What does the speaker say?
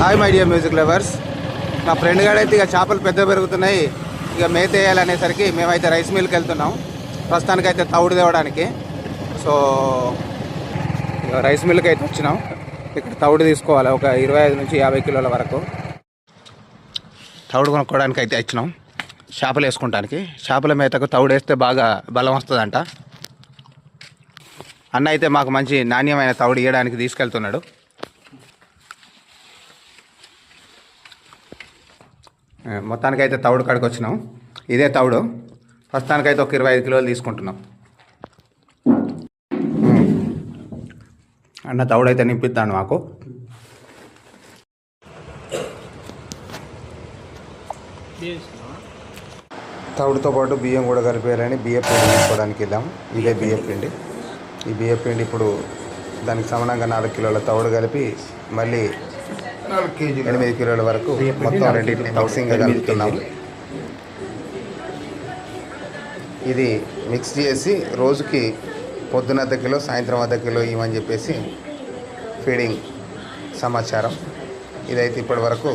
Hi my dear music lovers. మా friend గాడైతే ఇక చేపలు పెద్ద పెరుగుతున్నాయి, ఇక మేత వేయాలనేసరికి మేమైతే రైస్ మిల్కి వెళ్తున్నాం. ప్రస్తుతానికైతే తౌడు తేవడానికి. సో ఇక రైస్ మిల్కి అయితే వచ్చినాం. ఇక్కడ తౌడు తీసుకోవాలి, ఒక 25 నుంచి 50 కిలోల వరకు తౌడు కొనుక్కోవడానికి అయితే వచ్చినాం. చేపలు వేసుకుంటానికి, చేపల మేతకు తౌడు వేస్తే బాగా బలం వస్తుందంట. అన్న అయితే మాకు మంచి నాణ్యమైన తౌడు ఇవ్వడానికి తీసుకెళ్తున్నాడు. మొత్తానికైతే తౌడు కాడికి వచ్చినాం. ఇదే తౌడు. ప్రస్తుతానికైతే ఒక 25 కిలోలు తీసుకుంటున్నాం. అన్న తౌడు అయితే నింపిస్తాను మాకు. తౌడుతో పాటు బియ్యం కూడా కలిపేయాలని బియ్యం పిండి తీసుకోవడానికి వెళ్ళాము. ఇదే బియ్యం పిండి. ఈ బియ్యం పిండి ఇప్పుడు దానికి సమానంగా 4 కిలోల తౌడు కలిపి మళ్ళీ 8 కిలోల వరకు మొత్తం రెండింటిని మిక్సింగ్గా కలుపుతున్నాము. ఇది మిక్స్ చేసి రోజుకి పొద్దున 1/2 కిలో, సాయంత్రం 1/2 కిలో ఇవ్వని చెప్పేసి ఫీడింగ్ సమాచారం. ఇదైతే ఇప్పటి వరకు